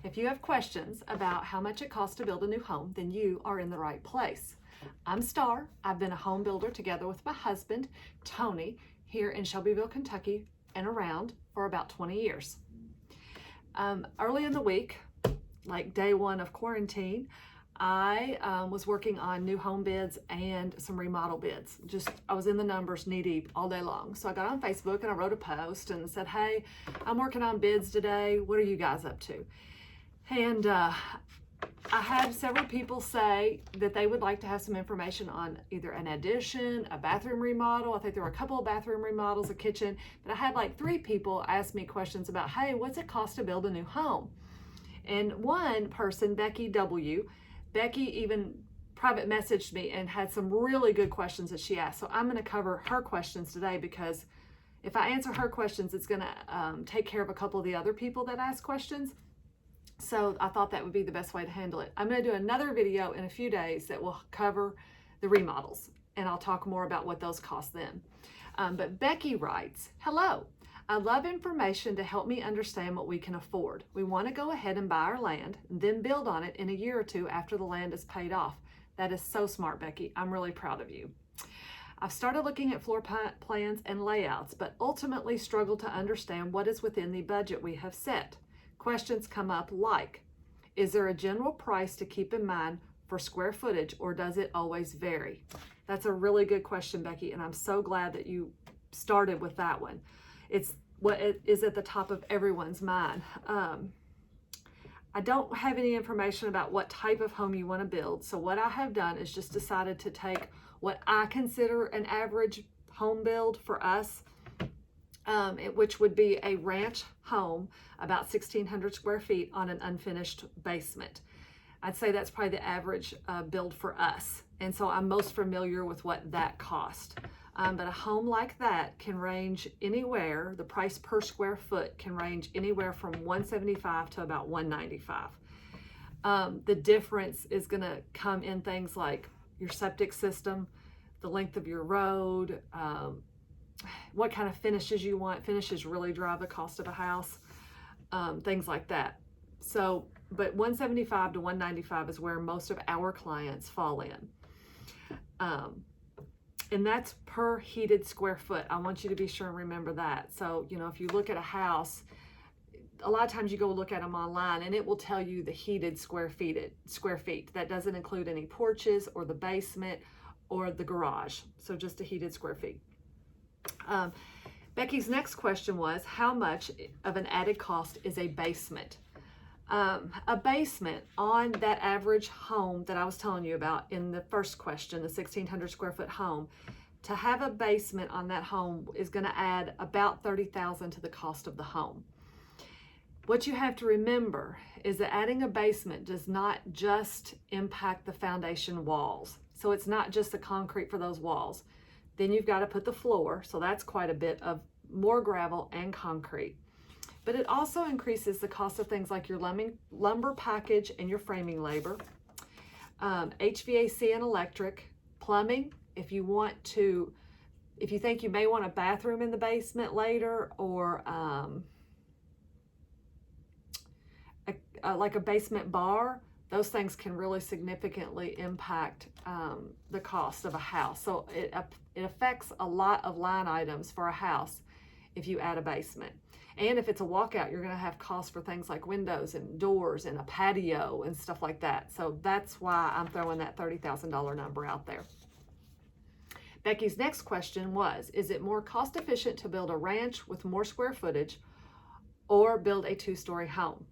If you have questions about how much it costs to build a new home, then you are in the right place. I'm Starr. I've been a home builder together with my husband, Tony, here in Shelbyville, Kentucky, and around for about 20 years. Early in the week, like day one of quarantine, I was working on new home bids and some remodel bids. I was in the numbers knee deep all day long. So I got on Facebook and I wrote a post and said, hey, I'm working on bids today. What are you guys up to? And I had several people say that they would like to have some information on either an addition, a bathroom remodel. I think there were a couple of bathroom remodels, a kitchen, but I had like 3 people ask me questions about, hey, what's it cost to build a new home? And one person, Becky even private messaged me and had some really good questions that she asked. So I'm going to cover her questions today, because if I answer her questions, it's going to take care of a couple of the other people that asked questions. So I thought that would be the best way to handle it. I'm going to do another video in a few days that will cover the remodels, and I'll talk more about what those cost then. But Becky writes, hello. I love information to help me understand what we can afford. We want to go ahead and buy our land, and then build on it in a year or two after the land is paid off. That is so smart, Becky. I'm really proud of you. I've started looking at floor plans and layouts, but ultimately struggle to understand what is within the budget we have set. Questions come up like, is there a general price to keep in mind for square footage, or does it always vary? That's a really good question, Becky, and I'm so glad that you started with that one. It's what is at the top of everyone's mind. I don't have any information about what type of home you want to build. So what I have done is just decided to take what I consider an average home build for us, which would be a ranch home, about 1,600 square feet on an unfinished basement. I'd say that's probably the average build for us. And so I'm most familiar with what that cost. But a home like that can range anywhere, the price per square foot can range anywhere from $175 to about $195. The difference is going to come in things like your septic system, the length of your road, what kind of finishes you want. Finishes really drive the cost of a house, things like that. So, but $175 to $195 is where most of our clients fall in. And that's per heated square foot. I want you to be sure and remember that. So, if you look at a house, a lot of times you go look at them online and it will tell you the heated square feet. That doesn't include any porches or the basement or the garage. So just a heated square feet. Becky's next question was, how much of an added cost is a basement? A basement on that average home that I was telling you about in the first question, the 1,600 square foot home, to have a basement on that home is going to add about $30,000 to the cost of the home. What you have to remember is that adding a basement does not just impact the foundation walls. So it's not just the concrete for those walls. Then you've got to put the floor. So that's quite a bit of more gravel and concrete. But it also increases the cost of things like your lumber package and your framing labor, HVAC and electric, plumbing. If you think you may want a bathroom in the basement later, or like a basement bar, those things can really significantly impact the cost of a house. So it affects a lot of line items for a house if you add a basement. And if it's a walkout, you're going to have costs for things like windows and doors and a patio and stuff like that. So that's why I'm throwing that $30,000 number out there. Becky's next question was, is it more cost efficient to build a ranch with more square footage or build a 2-story home?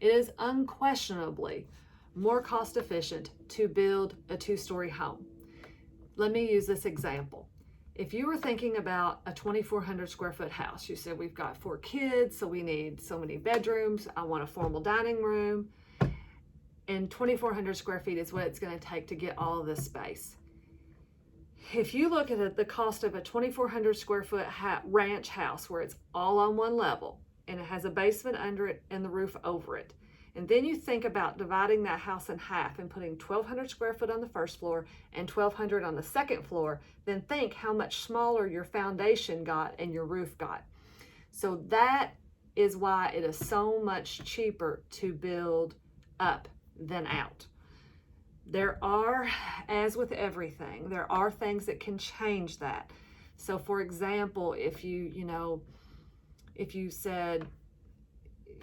It is unquestionably more cost efficient to build a 2-story home. Let me use this example. If you were thinking about a 2,400 square foot house, you said we've got 4 kids, so we need so many bedrooms, I want a formal dining room, and 2,400 square feet is what it's going to take to get all of this space. If you look at the cost of a 2,400 square foot ranch house where it's all on one level and it has a basement under it and the roof over it, and then you think about dividing that house in half and putting 1,200 square foot on the first floor and 1,200 on the second floor, then think how much smaller your foundation got and your roof got. So that is why it is so much cheaper to build up than out. There are, as with everything, there are things that can change that. So for example, if you said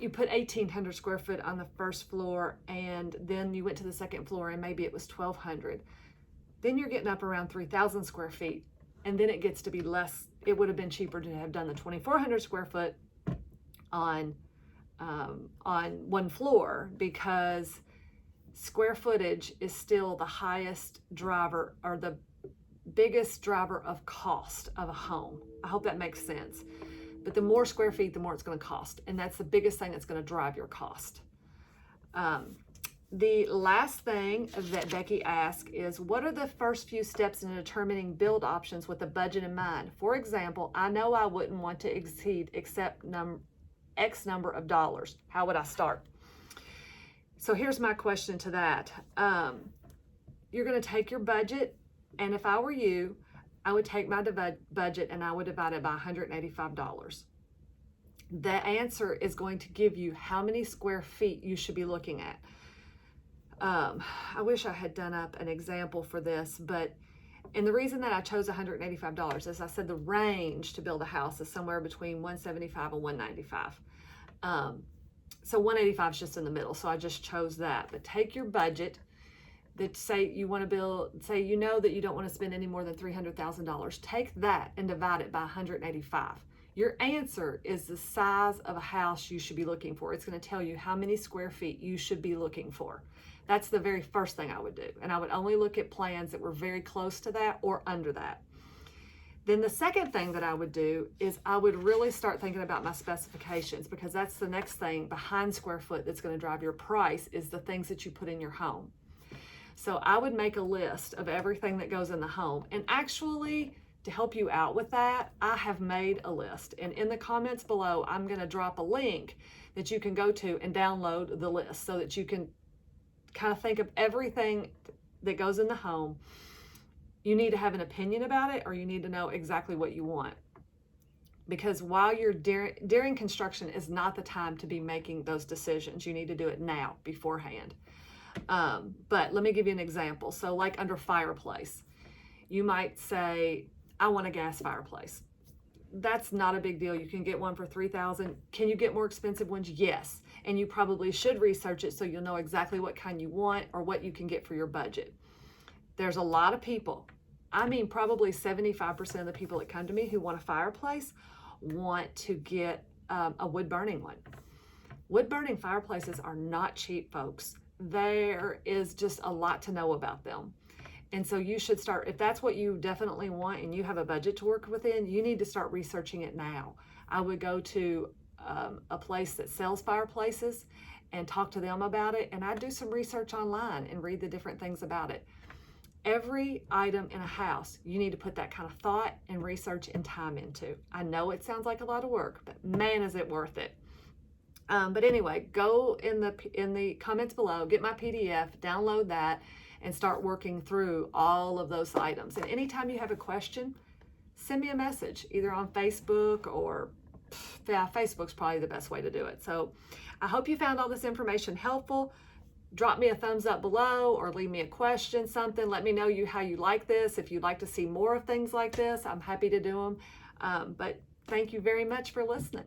you put 1,800 square foot on the first floor and then you went to the second floor and maybe it was 1,200, then you're getting up around 3,000 square feet, and then it gets to be less. It would have been cheaper to have done the 2,400 square foot on one floor, because square footage is still the highest driver, or the biggest driver of cost of a home. I hope that makes sense. But the more square feet, the more it's going to cost, and that's the biggest thing that's going to drive your cost. The last thing that Becky asked is, what are the first few steps in determining build options with a budget in mind? For example, I know I wouldn't want to exceed X number of dollars. How would I start? So here's my question to that. You're going to take your budget, and if I were you, I would take my budget and I would divide it by $185. The answer is going to give you how many square feet you should be looking at. I wish I had done up an example for this, and the reason that I chose $185 is I said the range to build a house is somewhere between $175 and $195. So 185 is just in the middle, so I just chose that. But take your budget that say you want to build, say you know that you don't want to spend any more than $300,000. Take that and divide it by 185. Your answer is the size of a house you should be looking for. It's going to tell you how many square feet you should be looking for. That's the very first thing I would do. And I would only look at plans that were very close to that or under that. Then the second thing that I would do is I would really start thinking about my specifications, because that's the next thing behind square foot that's going to drive your price, is the things that you put in your home. So I would make a list of everything that goes in the home. And actually, to help you out with that, I have made a list. And in the comments below, I'm going to drop a link that you can go to and download the list so that you can kind of think of everything that goes in the home. You need to have an opinion about it, or you need to know exactly what you want. Because while you're during construction is not the time to be making those decisions. You need to do it now, beforehand. But let me give you an example. So like under fireplace, you might say, I want a gas fireplace. That's not a big deal. You can get one for $3,000. Can you get more expensive ones? Yes. And you probably should research it so you'll know exactly what kind you want or what you can get for your budget. There's a lot of people, I mean probably 75% of the people that come to me who want a fireplace want to get a wood burning one. Wood burning fireplaces are not cheap, folks. There is just a lot to know about them. And so you should start, if that's what you definitely want and you have a budget to work within, you need to start researching it now. I would go to a place that sells fireplaces and talk to them about it. And I'd do some research online and read the different things about it. Every item in a house, you need to put that kind of thought and research and time into. I know it sounds like a lot of work, but man, is it worth it. But anyway, go in the comments below, get my PDF, download that, and start working through all of those items. And anytime you have a question, send me a message, either on Facebook or, yeah, Facebook's probably the best way to do it. So I hope you found all this information helpful. Drop me a thumbs up below or leave me a question, something. Let me know how you like this. If you'd like to see more of things like this, I'm happy to do them. But thank you very much for listening.